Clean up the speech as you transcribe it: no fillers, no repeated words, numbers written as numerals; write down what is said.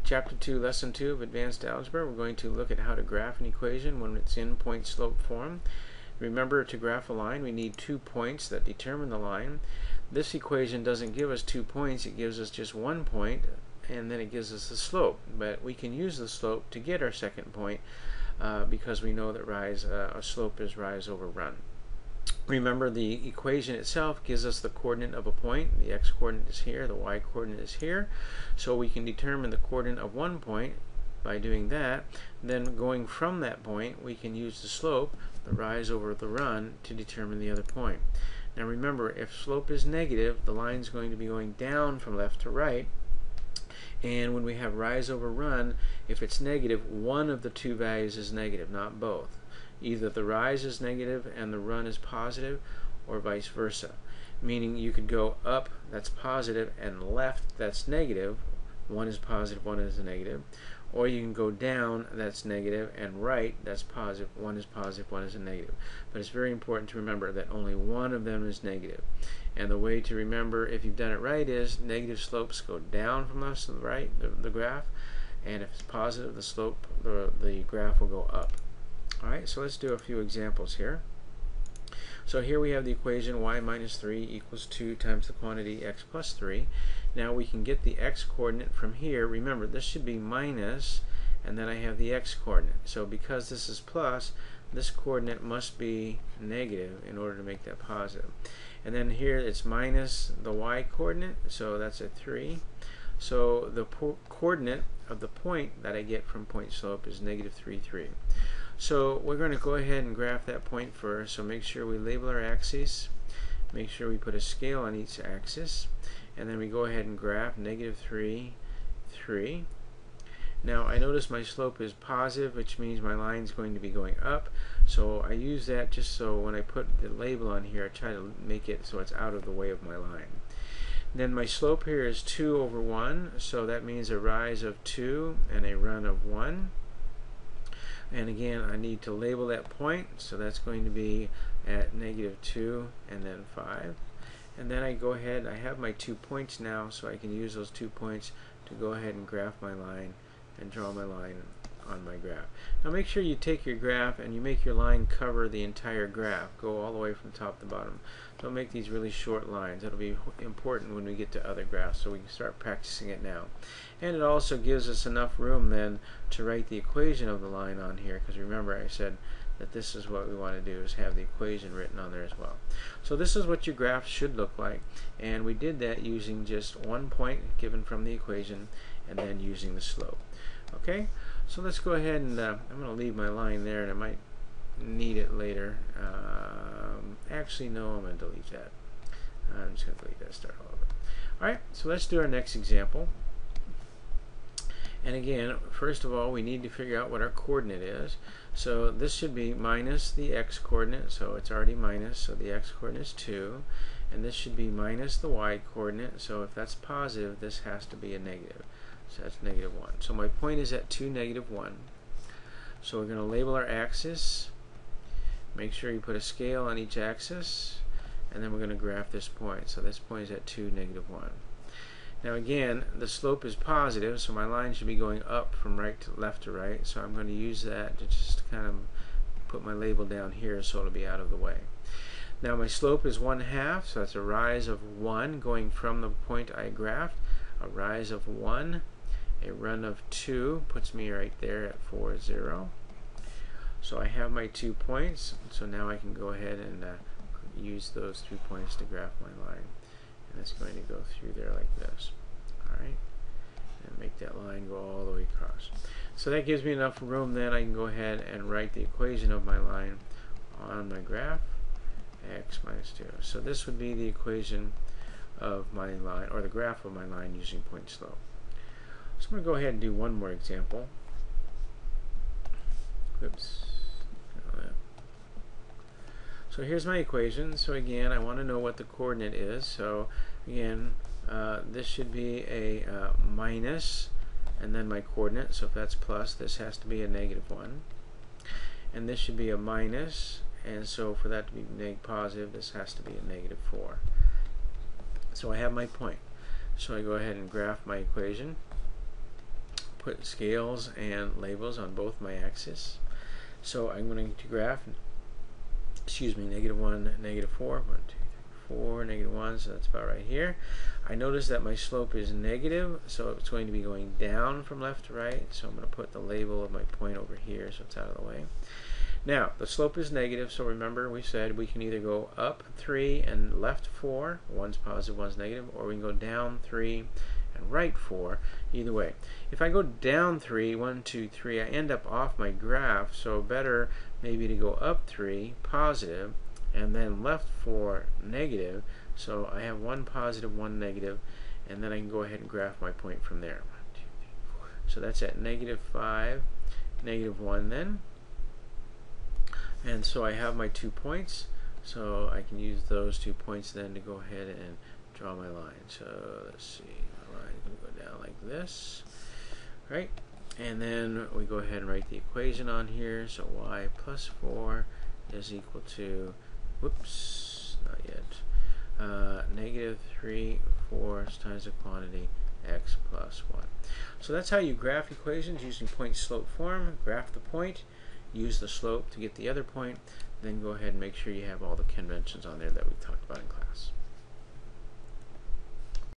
Chapter 2, Lesson 2 of Advanced Algebra. We're going to look at how to graph an equation when it's in point-slope form. Remember, to graph a line, we need 2 points that determine the line. This equation doesn't give us 2 points, it gives us just 1 point, and then it gives us the slope. But we can use the slope to get our second point because we know that a slope is rise over run. Remember, the equation itself gives us the coordinate of a point. The x-coordinate is here, the y-coordinate is here. So we can determine the coordinate of one point by doing that. Then going from that point, we can use the slope, the rise over the run, to determine the other point. Now remember, if slope is negative, the line is going to be going down from left to right. And when we have rise over run, if it's negative, one of the two values is negative, not both. Either the rise is negative and the run is positive, or vice versa. Meaning you could go up, that's positive, and left, that's negative. One is positive, one is negative. Or you can go down, that's negative, and right, that's positive. One is positive, one is a negative. But it's very important to remember that only one of them is negative. And the way to remember if you've done it right is negative slopes go down from left to the right, the graph. And if it's positive, the slope, the graph will go up. Alright, so let's do a few examples here. So here we have the equation y minus 3 equals 2 times the quantity x plus 3. Now we can get the x-coordinate from here. Remember, this should be minus, and then I have the x-coordinate. So because this is plus, this coordinate must be negative in order to make that positive. And then here it's minus the y-coordinate, so that's a 3. So the coordinate of the point that I get from point slope is negative 3, 3. So we're going to go ahead and graph that point first. So make sure we label our axes. Make sure we put a scale on each axis. And then we go ahead and graph negative 3, 3. Now I notice my slope is positive, which means my line is going to be going up. So I use that just so when I put the label on here, I try to make it so it's out of the way of my line. Then my slope here is 2 over 1. So that means a rise of 2 and a run of 1. And again, I need to label that point, so that's going to be at negative 2 and then 5. And then I go ahead, I have my 2 points now, so I can use those 2 points to go ahead and graph my line and draw my line on my graph. Now make sure you take your graph and you make your line cover the entire graph. Go all the way from top to bottom. Don't make these really short lines. That'll be important when we get to other graphs, so we can start practicing it now. And it also gives us enough room then to write the equation of the line on here, because remember I said that this is what we want to do, is have the equation written on there as well. So this is what your graph should look like, and we did that using just 1 point given from the equation and then using the slope. Okay, so let's go ahead and I'm going to leave my line there, and I might need it later. Actually, no, I'm going to delete that. I'm just going to delete that, start all over. Alright, so let's do our next example. And again, first of all, we need to figure out what our coordinate is. So this should be minus the x-coordinate, so it's already minus, so the x-coordinate is 2. And this should be minus the y-coordinate, so if that's positive, this has to be a negative. So that's negative 1. So my point is at 2, negative 1. So we're going to label our axis. Make sure you put a scale on each axis, and then we're going to graph this point. So this point is at 2, negative 1. Now again, the slope is positive, so my line should be going up from right to left to right. So I'm going to use that to just kind of put my label down here so it'll be out of the way. Now my slope is 1/2, so that's a rise of 1 going from the point I graphed. A rise of 1, a run of 2 puts me right there at 4, 0. So I have my 2 points, so now I can go ahead and use those 2 points to graph my line. And it's going to go through there like this. Alright, and make that line go all the way across. So that gives me enough room, then I can go ahead and write the equation of my line on my graph, x minus 2. So this would be the equation of my line, or the graph of my line using point slope. So I'm going to go ahead and do one more example. Oops. So here's my equation. So again, I want to know what the coordinate is. So again, this should be a minus, and then my coordinate. So if that's plus, this has to be a negative 1. And this should be a minus, and so for that to be positive, this has to be a negative 4. So I have my point. So I go ahead and graph my equation. put scales and labels on both my axes. So I'm going to graph, excuse me, -1, -4, 1, 2, 3, 4, -1, so that's about right here. I notice that my slope is negative, so it's going to be going down from left to right, so I'm going to put the label of my point over here so it's out of the way. Now, the slope is negative, so remember we said we can either go up 3 and left 4, one's positive, one's negative, or we can go down 3 and right 4, either way. If I go down 3, 1, 2, 3, I end up off my graph, so better maybe to go up 3, positive, and then left 4, negative, so I have one positive, one negative, and then I can go ahead and graph my point from there. 1, 2, 3, 4. So that's at -5, -1 then. And so I have my 2 points, so I can use those 2 points then to go ahead and draw my line. So let's see, the line is going to go down like this, right? And then we go ahead and write the equation on here. So y plus 4 is equal to, whoops, not yet, -3/4 times the quantity x plus 1. So that's how you graph equations using point-slope form. Graph the point, use the slope to get the other point, then go ahead and make sure you have all the conventions on there that we talked about in class.